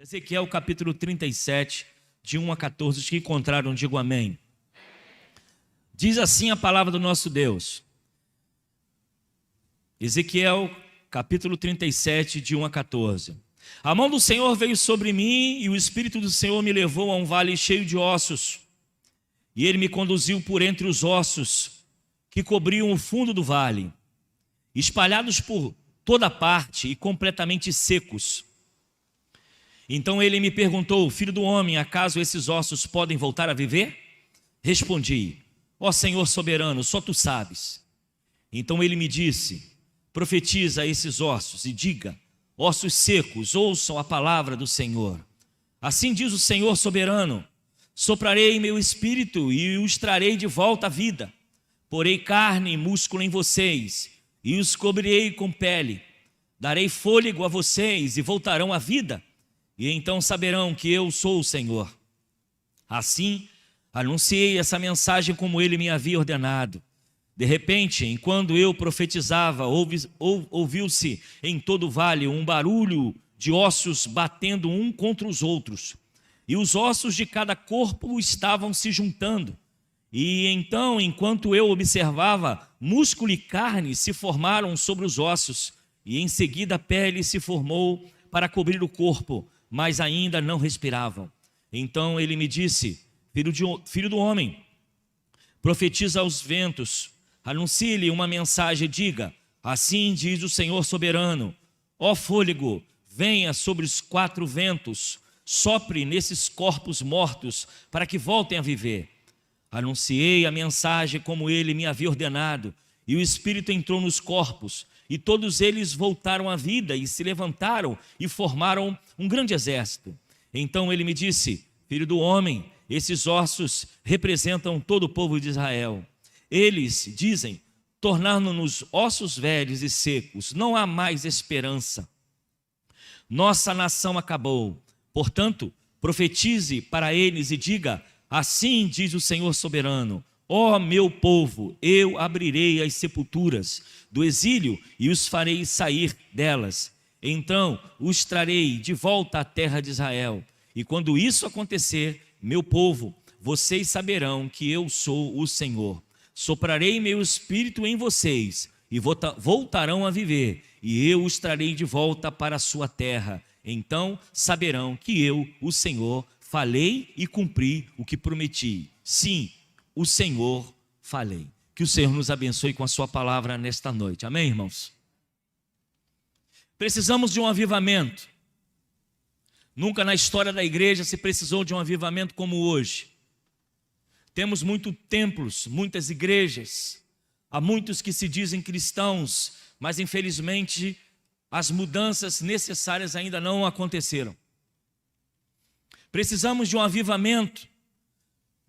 Ezequiel capítulo 37, de 1 a 14, os que encontraram, digam amém. Diz assim a palavra do nosso Deus. Ezequiel capítulo 37, de 1 a 14. A mão do Senhor veio sobre mim e o Espírito do Senhor me levou a um vale cheio de ossos. E ele me conduziu por entre os ossos que cobriam o fundo do vale, espalhados por toda parte e completamente secos. Então ele me perguntou: filho do homem, acaso esses ossos podem voltar a viver? Respondi: ó Senhor soberano, só tu sabes. Então ele me disse: profetiza a esses ossos e diga: ossos secos, ouçam a palavra do Senhor. Assim diz o Senhor soberano: soprarei meu espírito e os trarei de volta à vida. Porei carne e músculo em vocês e os cobrirei com pele. Darei fôlego a vocês e voltarão à vida. E então saberão que eu sou o Senhor. Assim, anunciei essa mensagem como ele me havia ordenado. De repente, enquanto eu profetizava, ouviu-se em todo o vale um barulho de ossos batendo um contra os outros. E os ossos de cada corpo estavam se juntando. E então, enquanto eu observava, músculo e carne se formaram sobre os ossos. E em seguida a pele se formou para cobrir o corpo, mas ainda não respiravam. Então ele me disse: filho do homem, profetiza aos ventos, anuncie-lhe uma mensagem, diga: assim diz o Senhor soberano, ó fôlego, venha sobre os quatro ventos, sopre nesses corpos mortos, para que voltem a viver. Anunciei a mensagem como ele me havia ordenado, e o Espírito entrou nos corpos, e todos eles voltaram à vida e se levantaram e formaram um grande exército. Então ele me disse: filho do homem, esses ossos representam todo o povo de Israel. Eles dizem: tornaram-nos ossos velhos e secos, não há mais esperança. Nossa nação acabou. Portanto, profetize para eles e diga: assim diz o Senhor soberano, ó meu povo, eu abrirei as sepulturas do exílio e os farei sair delas. Então os trarei de volta à terra de Israel. E quando isso acontecer, meu povo, vocês saberão que eu sou o Senhor. Soprarei meu espírito em vocês e voltarão a viver, e eu os trarei de volta para a sua terra. Então saberão que eu, o Senhor, falei e cumpri o que prometi. Sim, o Senhor falei. Que o Senhor nos abençoe com a sua palavra nesta noite. Amém, irmãos? Precisamos de um avivamento. Nunca na história da igreja se precisou de um avivamento como hoje. Temos muitos templos, muitas igrejas. Há muitos que se dizem cristãos, mas infelizmente as mudanças necessárias ainda não aconteceram. Precisamos de um avivamento.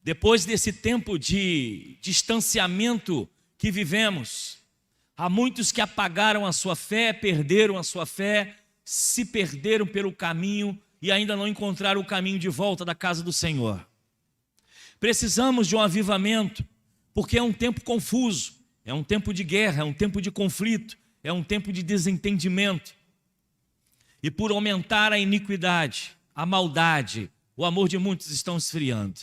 Depois desse tempo de distanciamento que vivemos, há muitos que apagaram a sua fé, perderam a sua fé, se perderam pelo caminho e ainda não encontraram o caminho de volta da casa do Senhor. Precisamos de um avivamento, porque é um tempo confuso, é um tempo de guerra, é um tempo de conflito, é um tempo de desentendimento. E por aumentar a iniquidade, a maldade, o amor de muitos estão esfriando.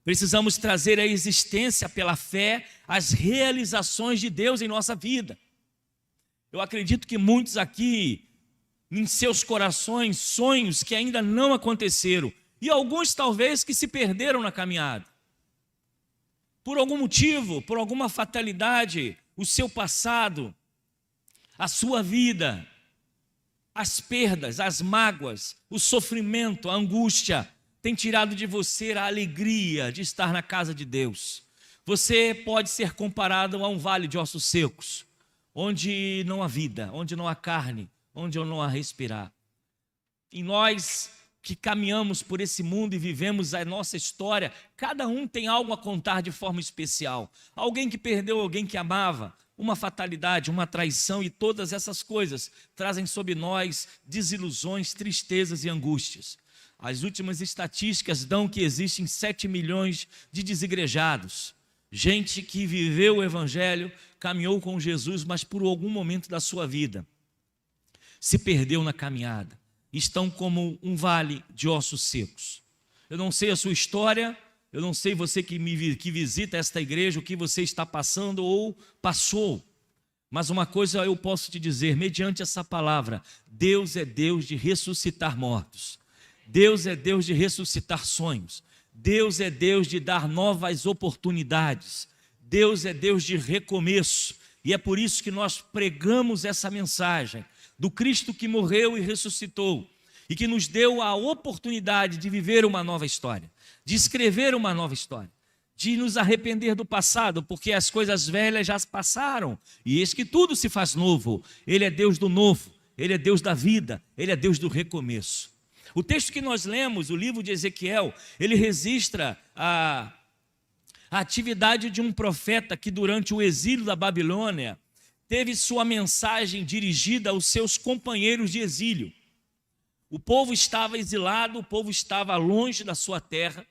Precisamos trazer à existência pela fé as realizações de Deus em nossa vida. Eu acredito que muitos aqui, em seus corações, sonhos que ainda não aconteceram, e alguns talvez que se perderam na caminhada. Por algum motivo, por alguma fatalidade, o seu passado, a sua vida, as perdas, as mágoas, o sofrimento, a angústia, tem tirado de você a alegria de estar na casa de Deus. Você pode ser comparado a um vale de ossos secos, onde não há vida, onde não há carne, onde não há respirar. E nós que caminhamos por esse mundo e vivemos a nossa história, cada um tem algo a contar de forma especial. Alguém que perdeu alguém que amava, uma fatalidade, uma traição, e todas essas coisas trazem sobre nós desilusões, tristezas e angústias. As últimas estatísticas dão que existem 7 milhões de desigrejados. Gente que viveu o Evangelho, caminhou com Jesus, mas por algum momento da sua vida se perdeu na caminhada. estão como um vale de ossos secos. Eu não sei a sua história, eu não sei você que visita esta igreja, o que você está passando ou passou. Mas uma coisa eu posso te dizer, mediante essa palavra: Deus é Deus de ressuscitar mortos. Deus é Deus de ressuscitar sonhos. Deus é Deus de dar novas oportunidades. Deus é Deus de recomeço. E é por isso que nós pregamos essa mensagem do Cristo que morreu e ressuscitou, e que nos deu a oportunidade de viver uma nova história, de escrever uma nova história, de nos arrepender do passado, porque as coisas velhas já passaram, e eis que tudo se faz novo. Ele é Deus do novo, Ele é Deus da vida, Ele é Deus do recomeço. O texto que nós lemos, o livro de Ezequiel, ele registra a atividade de um profeta que durante o exílio da Babilônia teve sua mensagem dirigida aos seus companheiros de exílio. O povo estava exilado, o povo estava longe da sua terra,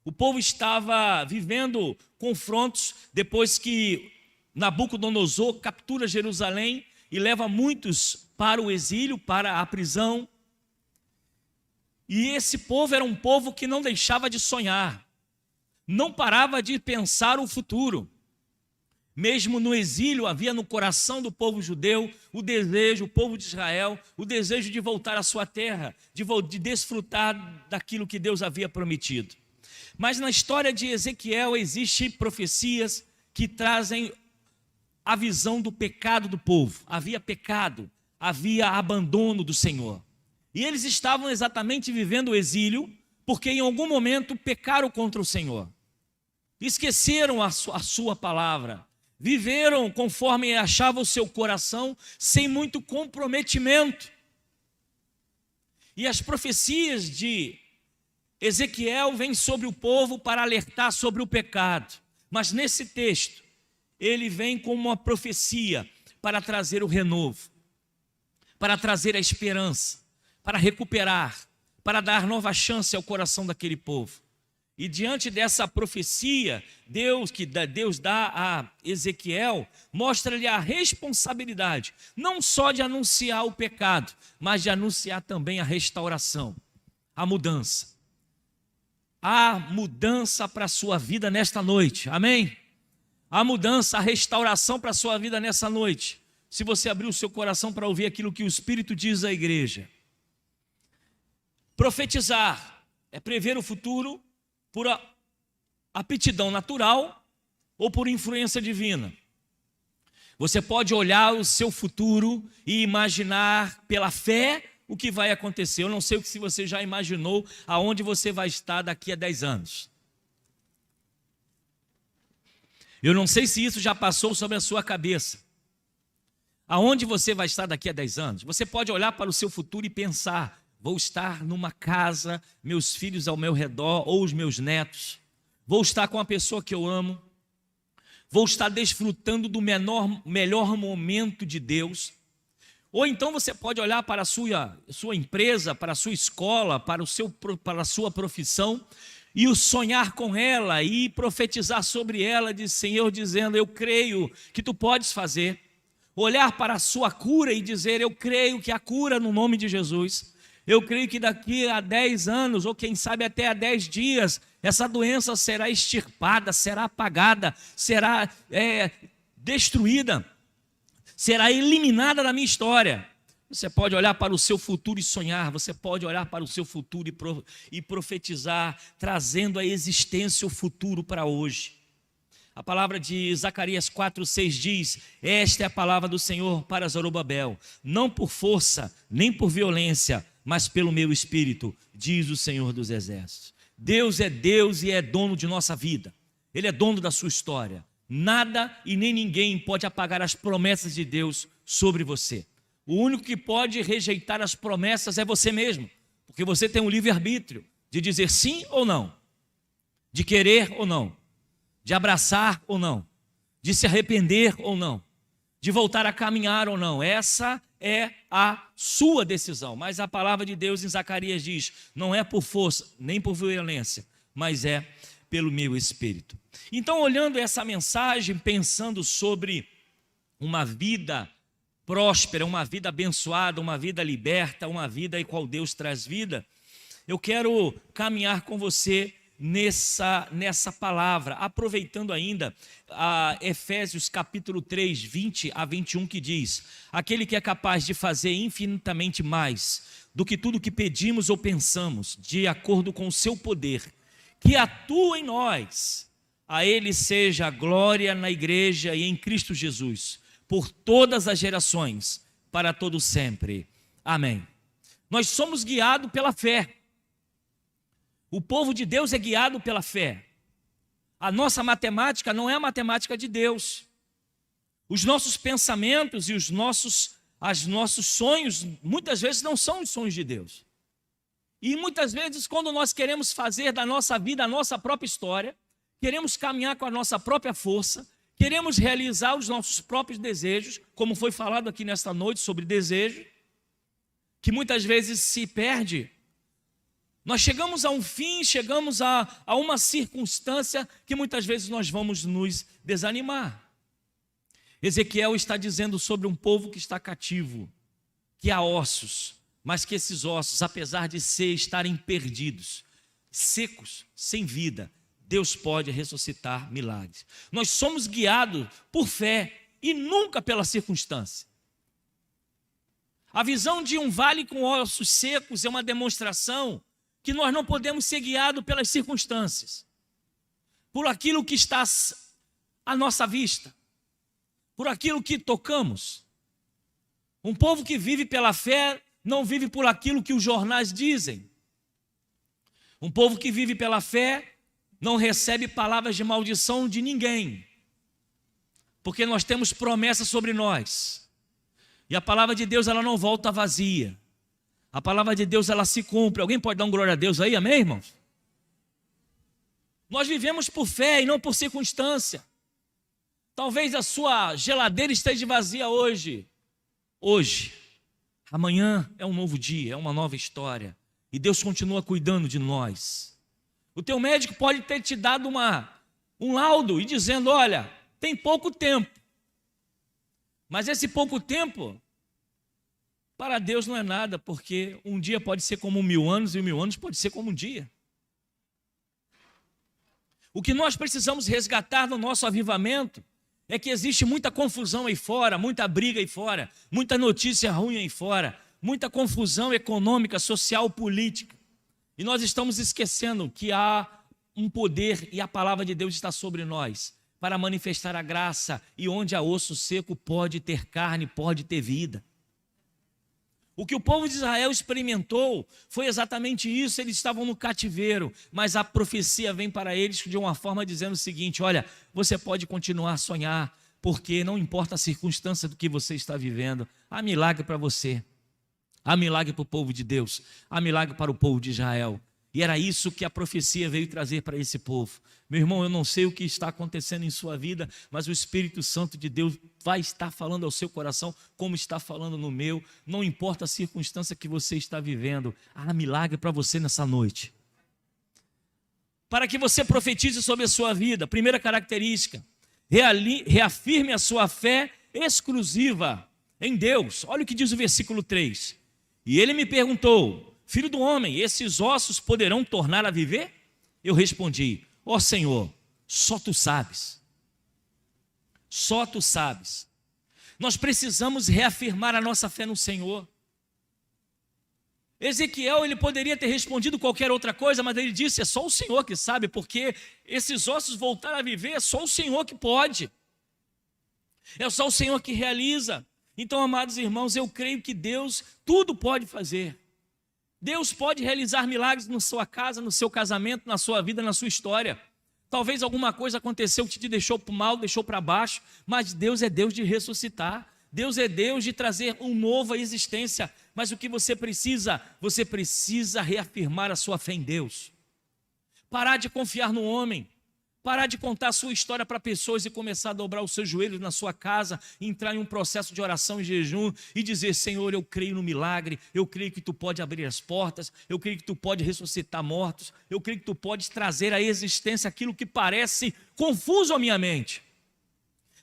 o povo estava vivendo confrontos depois que Nabucodonosor captura Jerusalém e leva muitos para o exílio, para a prisão. E esse povo era um povo que não deixava de sonhar, não parava de pensar o futuro. Mesmo no exílio, havia no coração do povo judeu o desejo, o povo de Israel, o desejo de voltar à sua terra, de desfrutar daquilo que Deus havia prometido. Mas na história de Ezequiel existem profecias que trazem a visão do pecado do povo. Havia pecado, havia abandono do Senhor. E eles estavam exatamente vivendo o exílio, porque em algum momento pecaram contra o Senhor. Esqueceram a sua palavra. Viveram conforme achava o seu coração, sem muito comprometimento. E as profecias de Ezequiel vêm sobre o povo para alertar sobre o pecado. Mas nesse texto, ele vem como uma profecia para trazer o renovo, para trazer a esperança, para recuperar, para dar nova chance ao coração daquele povo. E diante dessa profecia, Deus dá a Ezequiel, mostra-lhe a responsabilidade, não só de anunciar o pecado, mas de anunciar também a restauração, a mudança. Há mudança para a sua vida nesta noite, amém? Há mudança, a restauração para a sua vida nessa noite, se você abrir o seu coração para ouvir aquilo que o Espírito diz à igreja. Profetizar é prever o futuro por aptidão natural ou por influência divina. Você pode olhar o seu futuro e imaginar pela fé o que vai acontecer. Eu não sei se você já imaginou aonde você vai estar daqui a 10 anos. Eu não sei se isso já passou sobre a sua cabeça. Aonde você vai estar daqui a 10 anos? Você pode olhar para o seu futuro e pensar: vou estar numa casa, meus filhos ao meu redor, ou os meus netos. Vou estar com a pessoa que eu amo. Vou estar desfrutando do melhor momento de Deus. Ou então você pode olhar para a sua empresa, para a sua escola, para a sua profissão, e sonhar com ela e profetizar sobre ela, de Senhor, dizendo: eu creio que tu podes fazer. Olhar para a sua cura e dizer: eu creio que a cura no nome de Jesus. Eu creio que daqui a 10 anos, ou quem sabe até a 10 dias, essa doença será extirpada, será apagada, será destruída, será eliminada da minha história. Você pode olhar para o seu futuro e sonhar, você pode olhar para o seu futuro e profetizar, trazendo à existência o futuro para hoje. A palavra de Zacarias 4:6 diz: esta é a palavra do Senhor para Zorobabel, não por força, nem por violência, mas pelo meu espírito, diz o Senhor dos exércitos. Deus é Deus e é dono de nossa vida. Ele é dono da sua história. Nada e nem ninguém pode apagar as promessas de Deus sobre você. O único que pode rejeitar as promessas é você mesmo, porque você tem um livre-arbítrio de dizer sim ou não, de querer ou não, de abraçar ou não, de se arrepender ou não, de voltar a caminhar ou não. Essa é a sua decisão. Mas a palavra de Deus em Zacarias diz: não é por força, nem por violência, mas é pelo meu espírito. Então, olhando essa mensagem, pensando sobre uma vida próspera, uma vida abençoada, uma vida liberta, uma vida em qual Deus traz vida, eu quero caminhar com você nessa palavra, aproveitando ainda a Efésios capítulo 3, 20 a 21, que diz: aquele que é capaz de fazer infinitamente mais do que tudo que pedimos ou pensamos, de acordo com o seu poder, que atua em nós, a ele seja a glória na igreja e em Cristo Jesus, por todas as gerações, para todo sempre. Amém. Nós somos guiados pela fé. O povo de Deus é guiado pela fé. A nossa matemática não é a matemática de Deus. Os nossos pensamentos e os nossos sonhos, muitas vezes não são os sonhos de Deus. E muitas vezes, quando nós queremos fazer da nossa vida a nossa própria história, queremos caminhar com a nossa própria força, queremos realizar os nossos próprios desejos, como foi falado aqui nesta noite sobre desejo, que muitas vezes se perde. Nós chegamos a um fim, chegamos a uma circunstância que muitas vezes nós vamos nos desanimar. Ezequiel está dizendo sobre um povo que está cativo, que há ossos, mas que esses ossos, apesar de estarem perdidos, secos, sem vida, Deus pode ressuscitar milagres. Nós somos guiados por fé e nunca pela circunstância. A visão de um vale com ossos secos é uma demonstração que nós não podemos ser guiados pelas circunstâncias, por aquilo que está à nossa vista, por aquilo que tocamos. Um povo que vive pela fé não vive por aquilo que os jornais dizem. Um povo que vive pela fé não recebe palavras de maldição de ninguém, porque nós temos promessa sobre nós. E a palavra de Deus, ela não volta vazia. A palavra de Deus, ela se cumpre. Alguém pode dar um glória a Deus aí, amém, irmãos? Nós vivemos por fé e não por circunstância. Talvez a sua geladeira esteja vazia hoje. Amanhã é um novo dia, é uma nova história. E Deus continua cuidando de nós. O teu médico pode ter te dado um laudo e dizendo: olha, tem pouco tempo. Mas esse pouco tempo, para Deus não é nada, porque um dia pode ser como 1000 anos e 1000 anos pode ser como um dia. O que nós precisamos resgatar no nosso avivamento é que existe muita confusão aí fora, muita briga aí fora, muita notícia ruim aí fora, muita confusão econômica, social, política. E nós estamos esquecendo que há um poder e a palavra de Deus está sobre nós para manifestar a graça, e onde há osso seco pode ter carne, pode ter vida. O que o povo de Israel experimentou foi exatamente isso. Eles estavam no cativeiro, mas a profecia vem para eles de uma forma dizendo o seguinte: olha, você pode continuar a sonhar, porque não importa a circunstância do que você está vivendo, há milagre para você, há milagre para o povo de Deus, há milagre para o povo de Israel. E era isso que a profecia veio trazer para esse povo. Meu irmão, eu não sei o que está acontecendo em sua vida, mas o Espírito Santo de Deus vai estar falando ao seu coração, como está falando no meu. Não importa a circunstância que você está vivendo, há milagre para você nessa noite. Para que você profetize sobre a sua vida, primeira característica: reafirme a sua fé exclusiva em Deus. Olha o que diz o versículo 3. E ele me perguntou: filho do homem, esses ossos poderão tornar a viver? Eu respondi: ó Senhor, só tu sabes. Só tu sabes. Nós precisamos reafirmar a nossa fé no Senhor. Ezequiel, ele poderia ter respondido qualquer outra coisa, mas ele disse: é só o Senhor que sabe, porque esses ossos voltar a viver, é só o Senhor que pode. É só o Senhor que realiza. Então, amados irmãos, eu creio que Deus tudo pode fazer. Deus pode realizar milagres na sua casa, no seu casamento, na sua vida, na sua história. Talvez alguma coisa aconteceu que te deixou para o mal, deixou para baixo, mas Deus é Deus de ressuscitar. Deus é Deus de trazer um novo à existência. Mas o que você precisa? Você precisa reafirmar a sua fé em Deus. Parar de confiar no homem. Parar de contar a sua história para pessoas e começar a dobrar os seus joelhos na sua casa, entrar em um processo de oração e jejum e dizer: Senhor, eu creio no milagre, eu creio que Tu pode abrir as portas, eu creio que Tu pode ressuscitar mortos, eu creio que Tu podes trazer à existência aquilo que parece confuso à minha mente.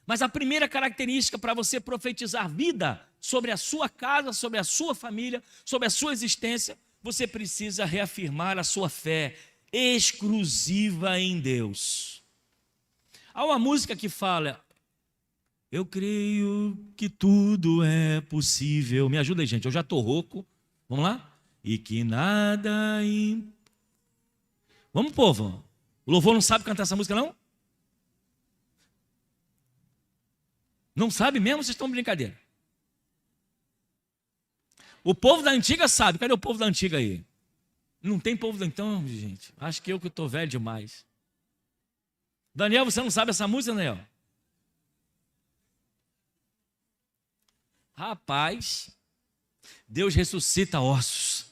Mas a primeira característica para você profetizar vida sobre a sua casa, sobre a sua família, sobre a sua existência, você precisa reafirmar a sua fé exclusiva em Deus. Há uma música que fala: eu creio que tudo é possível. Me ajuda aí, gente, eu já estou rouco. Vamos lá? E que nada... Vamos, povo. O louvor não sabe cantar essa música, não? Não sabe mesmo? Vocês estão de brincadeira. O povo da antiga sabe. Cadê o povo da antiga aí? Não tem povo da... Então, gente, acho que eu estou velho demais. Daniel, você não sabe essa música, Daniel? Rapaz, Deus ressuscita ossos.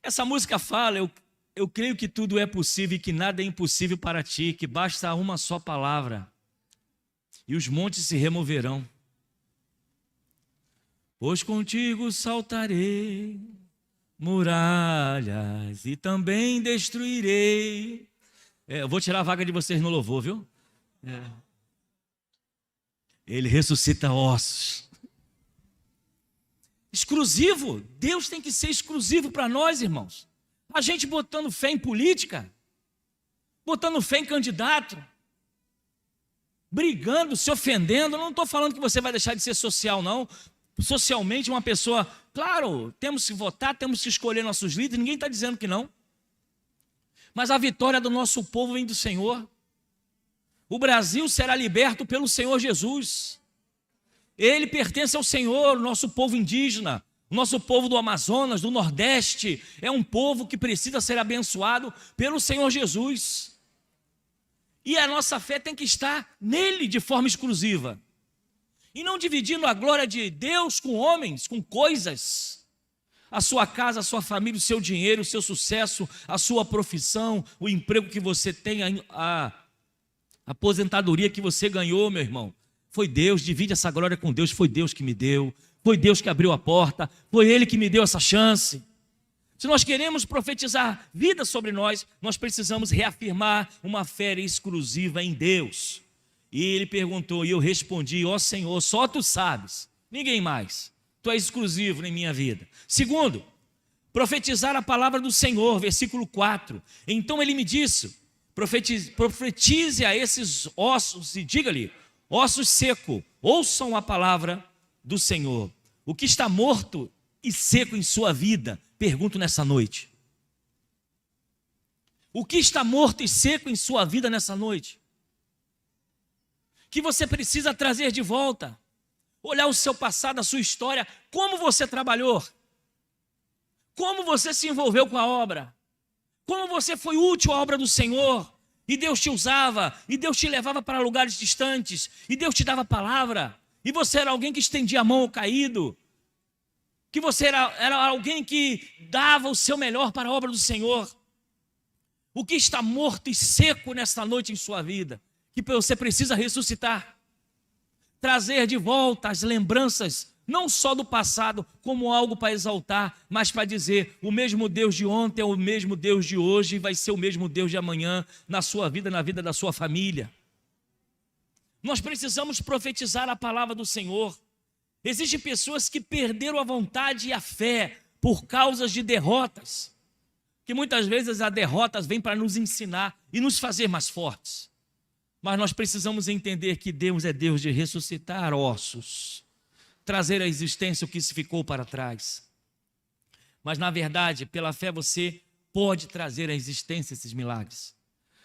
Essa música fala: eu creio que tudo é possível e que nada é impossível para ti, que basta uma só palavra e os montes se removerão. Pois contigo saltarei muralhas e também destruirei. Eu vou tirar a vaga de vocês no louvor, viu? Ele ressuscita ossos. Exclusivo. Deus tem que ser exclusivo para nós, irmãos. A gente botando fé em política, botando fé em candidato, brigando, se ofendendo. Eu não estou falando que você vai deixar de ser social, não. Socialmente, uma pessoa... Claro, temos que votar, temos que escolher nossos líderes, ninguém está dizendo que não. Mas a vitória do nosso povo vem do Senhor. O Brasil será liberto pelo Senhor Jesus. Ele pertence ao Senhor. O nosso povo indígena, o nosso povo do Amazonas, do Nordeste, é um povo que precisa ser abençoado pelo Senhor Jesus. E a nossa fé tem que estar nele de forma exclusiva. E não dividindo a glória de Deus com homens, com coisas. A sua casa, a sua família, o seu dinheiro, o seu sucesso, a sua profissão, o emprego que você tem, a aposentadoria que você ganhou, meu irmão. Foi Deus, divide essa glória com Deus. Foi Deus que me deu, foi Deus que abriu a porta, foi Ele que me deu essa chance. Se nós queremos profetizar vida sobre nós, nós precisamos reafirmar uma fé exclusiva em Deus. E ele perguntou, e eu respondi: ó Senhor, só tu sabes, ninguém mais. Tu és exclusivo em minha vida. Segundo, profetizar a palavra do Senhor, versículo 4. Então ele me disse: profetize a esses ossos e diga-lhe: ossos secos, ouçam a palavra do Senhor. O que está morto e seco em sua vida? Pergunto nessa noite. O que está morto e seco em sua vida nessa noite? Que você precisa trazer de volta. Olhar o seu passado, a sua história, como você trabalhou, como você se envolveu com a obra, como você foi útil à obra do Senhor, e Deus te usava, e Deus te levava para lugares distantes, e Deus te dava palavra, e você era alguém que estendia a mão ao caído, que você era alguém que dava o seu melhor para a obra do Senhor. O que está morto e seco nesta noite em sua vida, que você precisa ressuscitar, trazer de volta as lembranças, não só do passado, como algo para exaltar, mas para dizer: o mesmo Deus de ontem é o mesmo Deus de hoje, e vai ser o mesmo Deus de amanhã, na sua vida, na vida da sua família. Nós precisamos profetizar a palavra do Senhor. Existem pessoas que perderam a vontade e a fé por causas de derrotas, que muitas vezes as derrotas vêm para nos ensinar e nos fazer mais fortes. Mas nós precisamos entender que Deus é Deus de ressuscitar ossos, trazer à existência o que se ficou para trás. Mas na verdade, pela fé você pode trazer à existência esses milagres.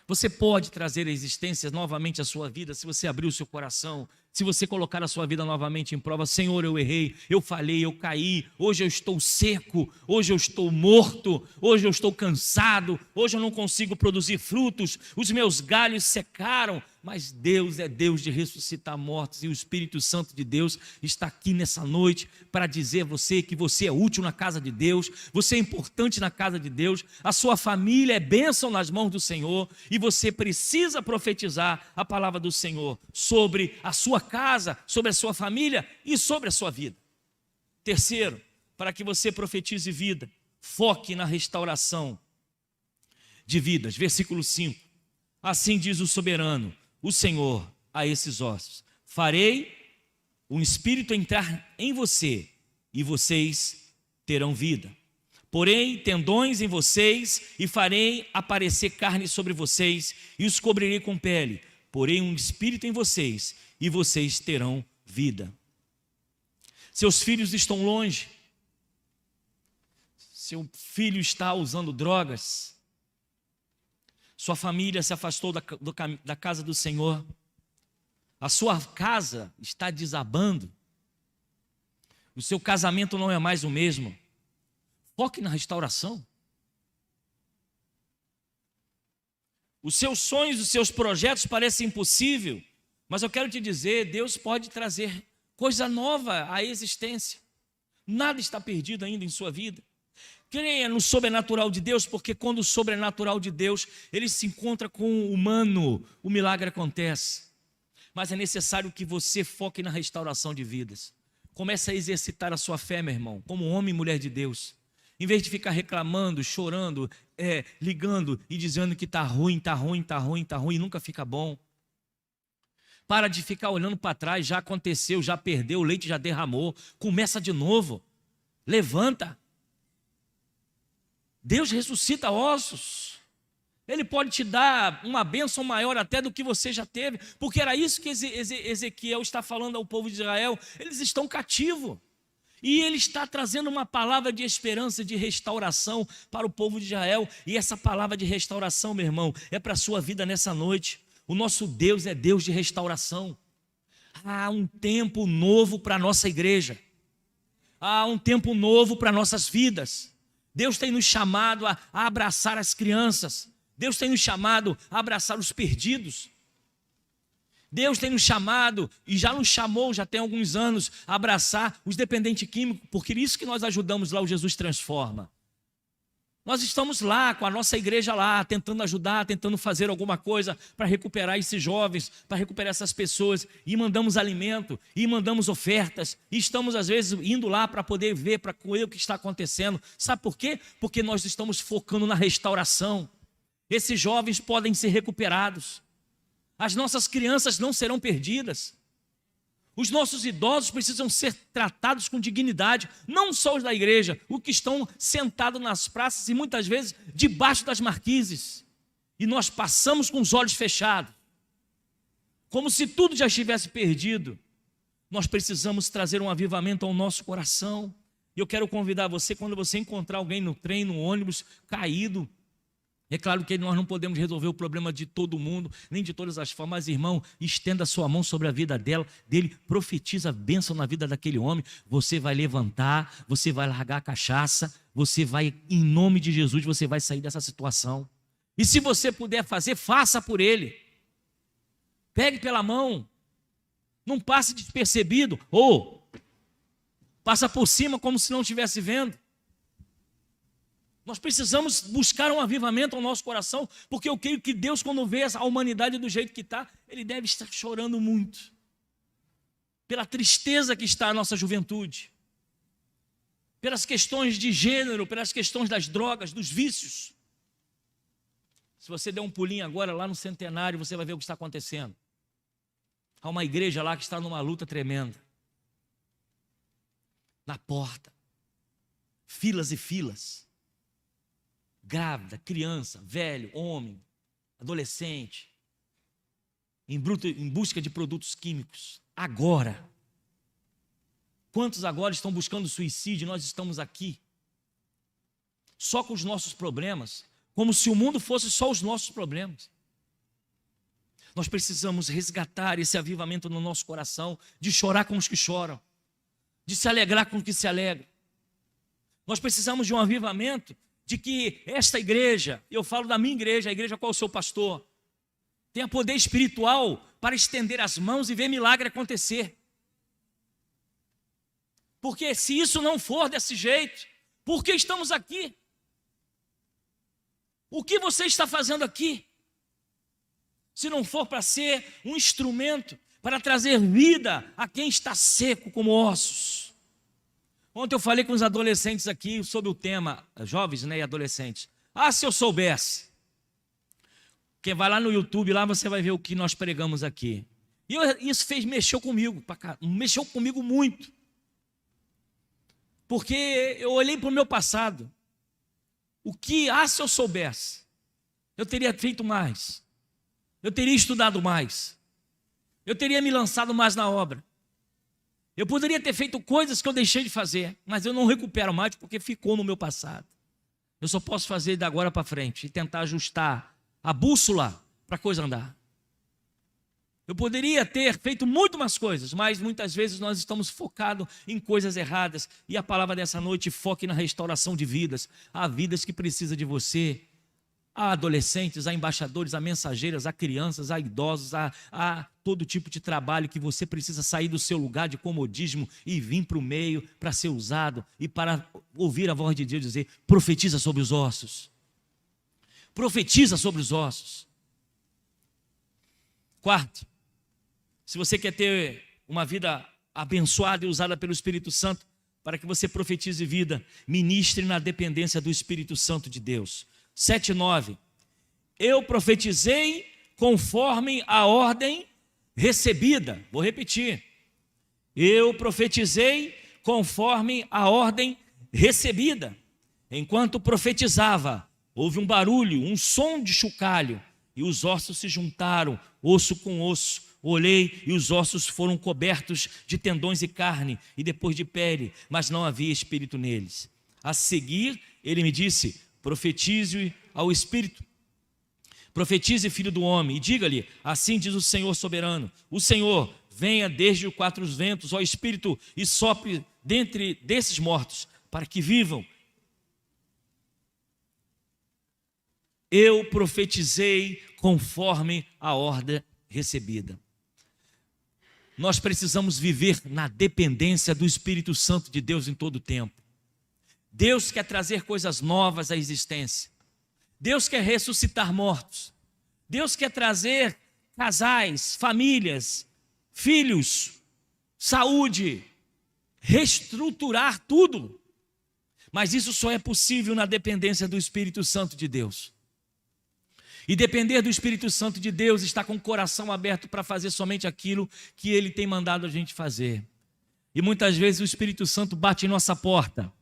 Você pode trazer à existência novamente a sua vida, se você abrir o seu coração, se você colocar a sua vida novamente em prova. Senhor, eu errei, eu falhei, eu caí, hoje eu estou seco, hoje eu estou morto, hoje eu estou cansado, hoje eu não consigo produzir frutos, os meus galhos secaram. Mas Deus é Deus de ressuscitar mortos, e o Espírito Santo de Deus está aqui nessa noite para dizer a você que você é útil na casa de Deus, você é importante na casa de Deus, a sua família é bênção nas mãos do Senhor, e você precisa profetizar a palavra do Senhor sobre a sua casa, sobre a sua família e sobre a sua vida. Terceiro, para que você profetize vida, foque na restauração de vidas. Versículo 5. Assim diz o soberano, o Senhor: a esses ossos: farei um espírito entrar em você, e vocês terão vida. Porém, tendões em vocês, e farei aparecer carne sobre vocês, e os cobrirei com pele. Porém, um espírito em vocês, e vocês terão vida. Seus filhos estão longe. Seu filho está usando drogas. Sua família se afastou da casa do Senhor. A sua casa está desabando. O seu casamento não é mais o mesmo. Foque na restauração. Os seus sonhos, os seus projetos parecem impossíveis, mas eu quero te dizer, Deus pode trazer coisa nova à existência. Nada está perdido ainda em sua vida. Creia no sobrenatural de Deus, porque quando o sobrenatural de Deus, ele se encontra com o humano, o milagre acontece. Mas é necessário que você foque na restauração de vidas. Comece a exercitar a sua fé, meu irmão, como homem e mulher de Deus. Em vez de ficar reclamando, chorando, ligando e dizendo que está ruim, e nunca fica bom. Para de ficar olhando para trás, já aconteceu, já perdeu, o leite já derramou. Começa de novo. Levanta. Deus ressuscita ossos. Ele pode te dar uma bênção maior até do que você já teve, porque era isso que Ezequiel está falando ao povo de Israel. Eles estão cativos. E ele está trazendo uma palavra de esperança, de restauração para o povo de Israel. E essa palavra de restauração, meu irmão, é para a sua vida nessa noite. O nosso Deus é Deus de restauração. Há um tempo novo para a nossa igreja. Há um tempo novo para nossas vidas. Deus tem nos chamado a abraçar as crianças. Deus tem nos chamado a abraçar os perdidos. Deus tem nos chamado, e já nos chamou, já tem alguns anos, a abraçar os dependentes químicos, porque é isso que nós ajudamos lá, o Jesus Transforma. Nós estamos lá, com a nossa igreja lá, tentando ajudar, tentando fazer alguma coisa para recuperar esses jovens, para recuperar essas pessoas, e mandamos alimento, e mandamos ofertas, e estamos às vezes indo lá para poder ver, para ver o que está acontecendo. Sabe por quê? Porque nós estamos focando na restauração. Esses jovens podem ser recuperados. As nossas crianças não serão perdidas. Os nossos idosos precisam ser tratados com dignidade, não só os da igreja, os que estão sentados nas praças e muitas vezes debaixo das marquises. E nós passamos com os olhos fechados, como se tudo já estivesse perdido. Nós precisamos trazer um avivamento ao nosso coração. E eu quero convidar você, quando você encontrar alguém no trem, no ônibus, caído, é claro que nós não podemos resolver o problema de todo mundo, nem de todas as formas, mas, irmão, estenda a sua mão sobre a vida dele, profetiza a bênção na vida daquele homem. Você vai levantar, você vai largar a cachaça, você vai, em nome de Jesus, você vai sair dessa situação. E se você puder fazer, faça por ele. Pegue pela mão, não passe despercebido, ou passa por cima como se não estivesse vendo. Nós precisamos buscar um avivamento ao nosso coração, porque eu creio que Deus, quando vê a humanidade do jeito que está, Ele deve estar chorando muito, pela tristeza que está a nossa juventude, pelas questões de gênero, pelas questões das drogas, dos vícios. Se você der um pulinho agora lá no Centenário, você vai ver o que está acontecendo. Há uma igreja lá que está numa luta tremenda. Na porta, filas e filas. Grávida, criança, velho, homem, adolescente, em busca de produtos químicos. Agora. Quantos agora estão buscando suicídio? Nós estamos aqui, só com os nossos problemas, como se o mundo fosse só os nossos problemas. Nós precisamos resgatar esse avivamento no nosso coração, de chorar com os que choram, de se alegrar com os que se alegram. Nós precisamos de um avivamento, de que esta igreja, eu falo da minha igreja, a igreja qual é o seu pastor, tenha poder espiritual para estender as mãos e ver milagre acontecer. Porque se isso não for desse jeito, por que estamos aqui? O que você está fazendo aqui? Se não for para ser um instrumento para trazer vida a quem está seco como ossos. Ontem eu falei com os adolescentes aqui sobre o tema, jovens, né, e adolescentes. Se eu soubesse. Quem vai lá no YouTube, lá você vai ver o que nós pregamos aqui. E isso mexeu comigo muito. Porque eu olhei para o meu passado. O que, se eu soubesse, eu teria feito mais. Eu teria estudado mais. Eu teria me lançado mais na obra. Eu poderia ter feito coisas que eu deixei de fazer, mas eu não recupero mais porque ficou no meu passado. Eu só posso fazer de agora para frente e tentar ajustar a bússola para a coisa andar. Eu poderia ter feito muito mais coisas, mas muitas vezes nós estamos focados em coisas erradas. E a palavra dessa noite foca na restauração de vidas. Há vidas que precisam de você. Há adolescentes, há embaixadores, há mensageiras, há crianças, há idosos, há todo tipo de trabalho que você precisa sair do seu lugar de comodismo e vir para o meio para ser usado e para ouvir a voz de Deus dizer: profetiza sobre os ossos. Profetiza sobre os ossos. Quarto, se você quer ter uma vida abençoada e usada pelo Espírito Santo, para que você profetize vida, ministre na dependência do Espírito Santo de Deus. 7:9. Eu profetizei conforme a ordem recebida. Vou repetir. Eu profetizei conforme a ordem recebida. Enquanto profetizava, houve um barulho, um som de chocalho, e os ossos se juntaram, osso com osso. Olhei e os ossos foram cobertos de tendões e carne, e depois de pele, mas não havia espírito neles. A seguir, ele me disse: profetize ao Espírito. Profetize, filho do homem, e diga-lhe: assim diz o Senhor soberano, o Senhor, venha desde os quatro ventos, ó Espírito, e sopre dentre desses mortos, para que vivam. Eu profetizei conforme a ordem recebida. Nós precisamos viver na dependência do Espírito Santo de Deus em todo o tempo. Deus quer trazer coisas novas à existência. Deus quer ressuscitar mortos. Deus quer trazer casais, famílias, filhos, saúde, reestruturar tudo. Mas isso só é possível na dependência do Espírito Santo de Deus. E depender do Espírito Santo de Deus está com o coração aberto para fazer somente aquilo que Ele tem mandado a gente fazer. E muitas vezes o Espírito Santo bate em nossa porta.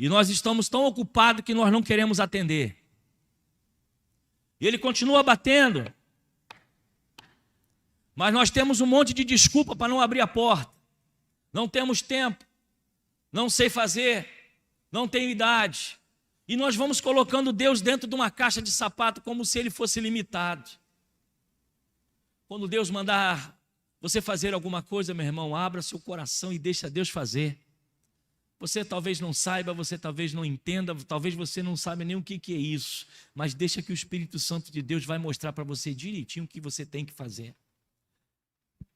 E nós estamos tão ocupados que nós não queremos atender. E Ele continua batendo. Mas nós temos um monte de desculpa para não abrir a porta. Não temos tempo. Não sei fazer. Não tenho idade. E nós vamos colocando Deus dentro de uma caixa de sapato como se Ele fosse limitado. Quando Deus mandar você fazer alguma coisa, meu irmão, abra seu coração e deixa Deus fazer. Você talvez não saiba, você talvez não entenda, talvez você não saiba nem o que é isso, mas deixa que o Espírito Santo de Deus vai mostrar para você direitinho o que você tem que fazer.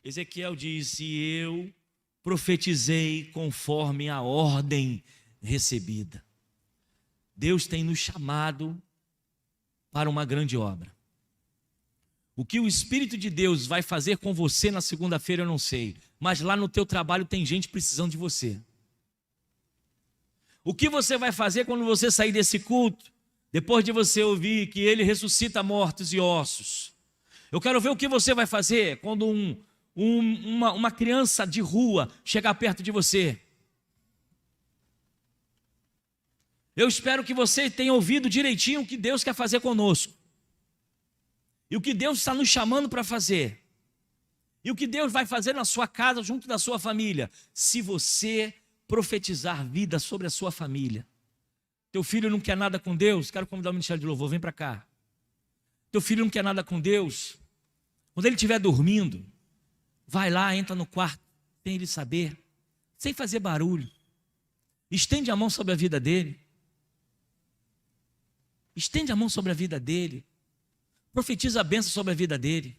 Ezequiel disse: eu profetizei conforme a ordem recebida. Deus tem nos chamado para uma grande obra. O que o Espírito de Deus vai fazer com você na segunda-feira eu não sei, mas lá no teu trabalho tem gente precisando de você. O que você vai fazer quando você sair desse culto, depois de você ouvir que Ele ressuscita mortos e ossos? Eu quero ver o que você vai fazer quando uma criança de rua chegar perto de você. Eu espero que você tenha ouvido direitinho o que Deus quer fazer conosco. E o que Deus está nos chamando para fazer. E o que Deus vai fazer na sua casa, junto da sua família. Se você profetizar vida sobre a sua família. Teu filho não quer nada com Deus, quero convidar o Ministério de Louvor, vem para cá. Teu filho não quer nada com Deus. Quando ele estiver dormindo, vai lá, entra no quarto, sem ele saber, sem fazer barulho. Estende a mão sobre a vida dele. Estende a mão sobre a vida dele. Profetiza a bênção sobre a vida dele.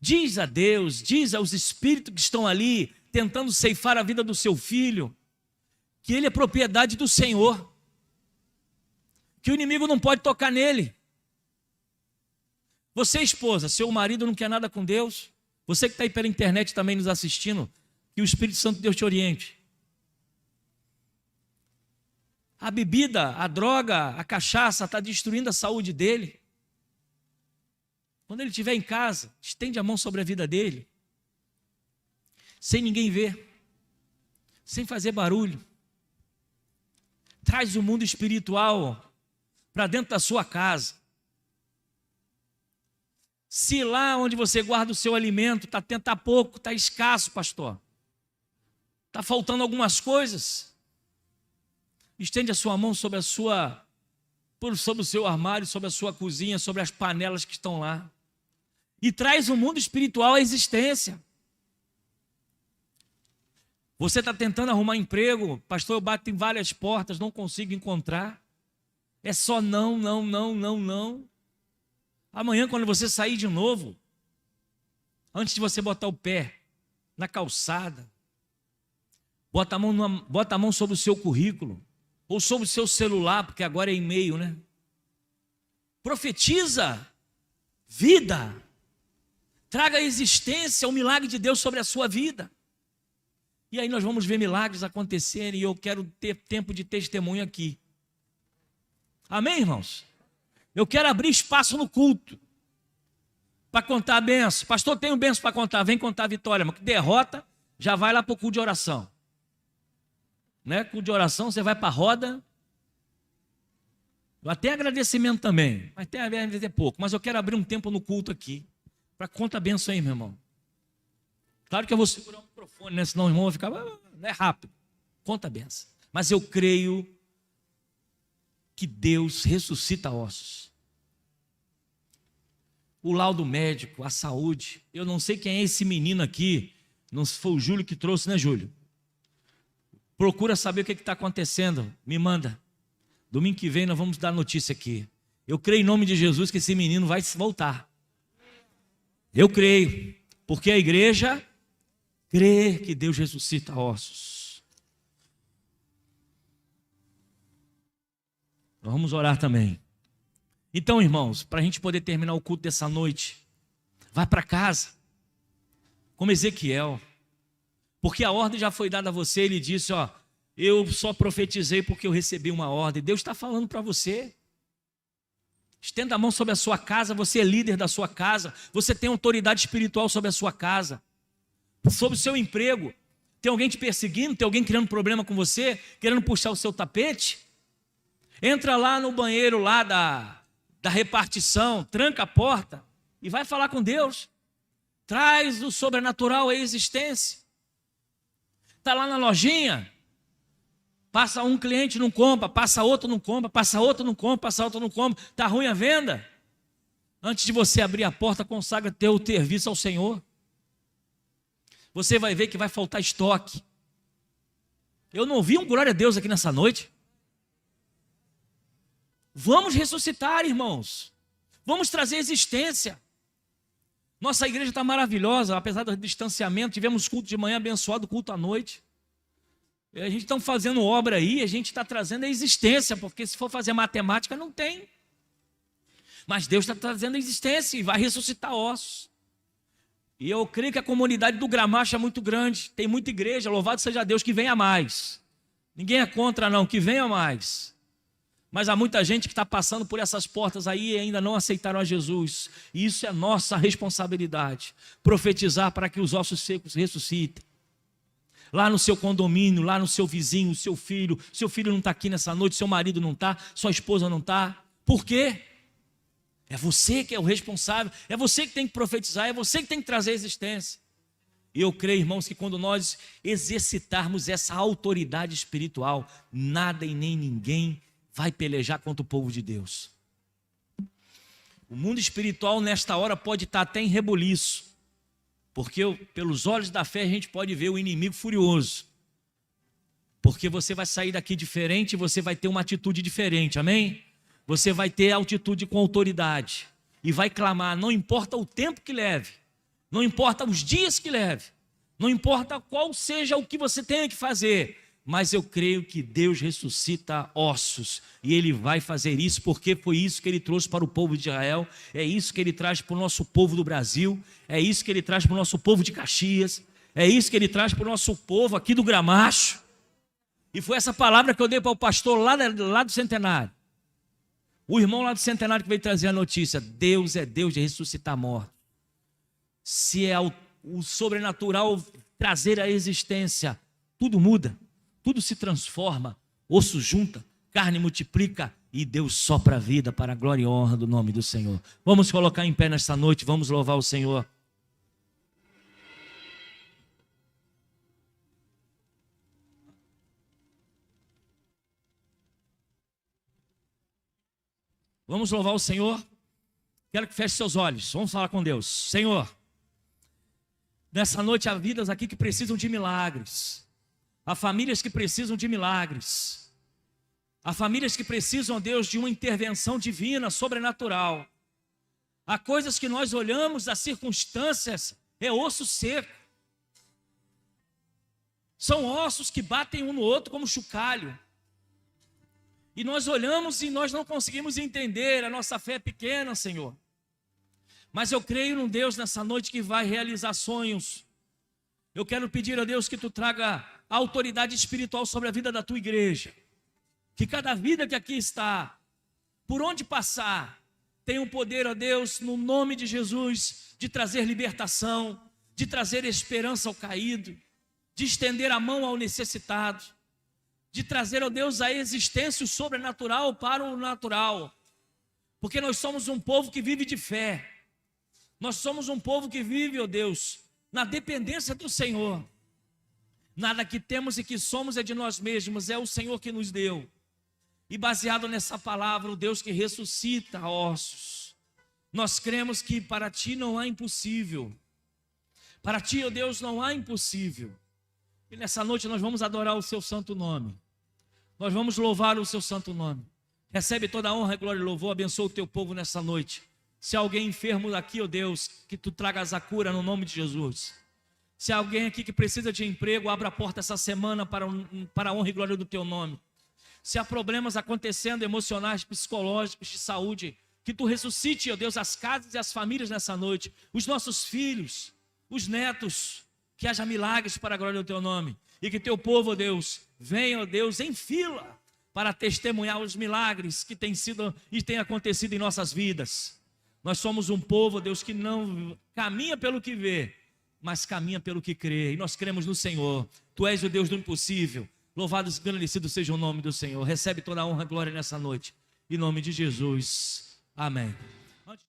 Diz a Deus, diz aos espíritos que estão ali, tentando ceifar a vida do seu filho, que ele é propriedade do Senhor. Que o inimigo não pode tocar nele. Você, esposa, seu marido não quer nada com Deus. Você que está aí pela internet também nos assistindo, que o Espírito Santo de Deus te oriente. A bebida, a droga, a cachaça está destruindo a saúde dele. Quando ele estiver em casa, estende a mão sobre a vida dele, sem ninguém ver, sem fazer barulho. Traz o mundo espiritual para dentro da sua casa. Se lá onde você guarda o seu alimento tá pouco, está escasso, pastor, está faltando algumas coisas, estende a sua mão sobre sobre o seu armário, sobre a sua cozinha, sobre as panelas que estão lá, e traz o mundo espiritual à existência. Você está tentando arrumar emprego, pastor, eu bato em várias portas, não consigo encontrar. É só não, não, não, não, não. Amanhã, quando você sair de novo, antes de você botar o pé na calçada, bota a mão sobre o seu currículo, ou sobre o seu celular, porque agora é e-mail, né? Profetiza vida, traga à existência o milagre de Deus sobre a sua vida. E aí nós vamos ver milagres acontecerem, e eu quero ter tempo de testemunho aqui. Amém, irmãos? Eu quero abrir espaço no culto para contar a benção. Pastor, tenho benção para contar, vem contar a vitória. Mas que derrota, já vai lá para o culto de oração. Né? Culto de oração, você vai para a roda. Até agradecimento também, mas tem a ver é pouco. Mas eu quero abrir um tempo no culto aqui, para contar a benção aí, meu irmão. Claro que eu vou segurar o microfone, né? Senão o irmão vai ficar, é rápido. Conta a benção. Mas eu creio que Deus ressuscita ossos. O laudo médico, a saúde. Eu não sei quem é esse menino aqui. Não foi o Júlio que trouxe, né, Júlio? Procura saber o que está acontecendo. Me manda. Domingo que vem nós vamos dar notícia aqui. Eu creio em nome de Jesus que esse menino vai voltar. Eu creio. Porque a igreja crê que Deus ressuscita ossos. Nós vamos orar também. Então, irmãos, para a gente poder terminar o culto dessa noite, vai para casa, como Ezequiel, porque a ordem já foi dada a você. Ele disse, ó, eu só profetizei porque eu recebi uma ordem. Deus está falando para você. Estenda a mão sobre a sua casa, você é líder da sua casa, você tem autoridade espiritual sobre a sua casa, sobre o seu emprego. Tem alguém te perseguindo, tem alguém criando problema com você, querendo puxar o seu tapete? Entra lá no banheiro lá da repartição, tranca a porta e vai falar com Deus. Traz o sobrenatural à existência. Está lá na lojinha, passa um cliente, não compra, passa outro, não compra, passa outro, não compra, passa outro, não compra. Está ruim a venda? Antes de você abrir a porta, consagra teu serviço ao Senhor. Você vai ver que vai faltar estoque. Eu não ouvi um glória a Deus aqui nessa noite. Vamos ressuscitar, irmãos. Vamos trazer existência. Nossa igreja está maravilhosa, apesar do distanciamento. Tivemos culto de manhã abençoado, culto à noite. A gente está fazendo obra aí, a gente está trazendo a existência, porque se for fazer matemática, não tem. Mas Deus está trazendo a existência e vai ressuscitar ossos. E eu creio que a comunidade do Gramacho é muito grande, tem muita igreja, louvado seja Deus, que venha mais. Ninguém é contra não, que venha mais. Mas há muita gente que está passando por essas portas aí e ainda não aceitaram a Jesus. E isso é nossa responsabilidade, profetizar para que os ossos secos ressuscitem. Lá no seu condomínio, lá no seu vizinho, seu filho não está aqui nessa noite, seu marido não está, sua esposa não está. Por quê? É você que é o responsável, é você que tem que profetizar, é você que tem que trazer a existência. E eu creio, irmãos, que quando nós exercitarmos essa autoridade espiritual, nada e nem ninguém vai pelejar contra o povo de Deus. O mundo espiritual nesta hora pode estar até em rebuliço, porque pelos olhos da fé a gente pode ver o inimigo furioso. Porque você vai sair daqui diferente, você vai ter uma atitude diferente, amém? Você vai ter atitude com autoridade e vai clamar, não importa o tempo que leve, não importa os dias que leve, não importa qual seja o que você tenha que fazer, mas eu creio que Deus ressuscita ossos e Ele vai fazer isso, porque foi isso que Ele trouxe para o povo de Israel, é isso que Ele traz para o nosso povo do Brasil, é isso que Ele traz para o nosso povo de Caxias, é isso que Ele traz para o nosso povo aqui do Gramacho. E foi essa palavra que eu dei para o pastor lá do Centenário. O irmão lá do Centenário que veio trazer a notícia, Deus é Deus de ressuscitar mortos. Se é o sobrenatural trazer a existência, tudo muda, tudo se transforma, osso junta, carne multiplica e Deus sopra a vida para a glória e honra do nome do Senhor. Vamos colocar em pé nesta noite, vamos louvar o Senhor. Vamos louvar o Senhor. Quero que feche seus olhos, vamos falar com Deus. Senhor, nessa noite há vidas aqui que precisam de milagres. Há famílias que precisam de milagres. Há famílias que precisam, Deus, de uma intervenção divina, sobrenatural. Há coisas que nós olhamos das circunstâncias, é osso seco. São ossos que batem um no outro como chocalho. E nós olhamos e nós não conseguimos entender, a nossa fé é pequena, Senhor. Mas eu creio num Deus nessa noite que vai realizar sonhos. Eu quero pedir a Deus que Tu traga a autoridade espiritual sobre a vida da Tua igreja. Que cada vida que aqui está, por onde passar, tenha o poder, ó Deus, no nome de Jesus, de trazer libertação, de trazer esperança ao caído, de estender a mão ao necessitado, de trazer, ó Deus, a existência o sobrenatural para o natural. Porque nós somos um povo que vive de fé. Nós somos um povo que vive, ó Deus, na dependência do Senhor. Nada que temos e que somos é de nós mesmos, é o Senhor que nos deu. E baseado nessa palavra, o Deus que ressuscita ossos, nós cremos que para Ti não há impossível. Para Ti, ó Deus, não há impossível. E nessa noite nós vamos adorar o Seu santo nome. Nós vamos louvar o Seu santo nome. Recebe toda a honra, glória e louvor, abençoa o Teu povo nessa noite. Se há alguém enfermo aqui, ó Deus, que Tu tragas a cura no nome de Jesus. Se há alguém aqui que precisa de emprego, abra a porta essa semana para a honra e glória do Teu nome. Se há problemas acontecendo, emocionais, psicológicos, de saúde, que Tu ressuscite, ó Deus, as casas e as famílias nessa noite, os nossos filhos, os netos, que haja milagres para a glória do Teu nome, e que Teu povo, ó Deus, venha, ó Deus, em fila, para testemunhar os milagres que têm sido e têm acontecido em nossas vidas. Nós somos um povo, ó Deus, que não caminha pelo que vê, mas caminha pelo que crê, e nós cremos no Senhor. Tu és o Deus do impossível. Louvado e engrandecido seja o nome do Senhor. Recebe toda a honra e glória nessa noite. Em nome de Jesus. Amém.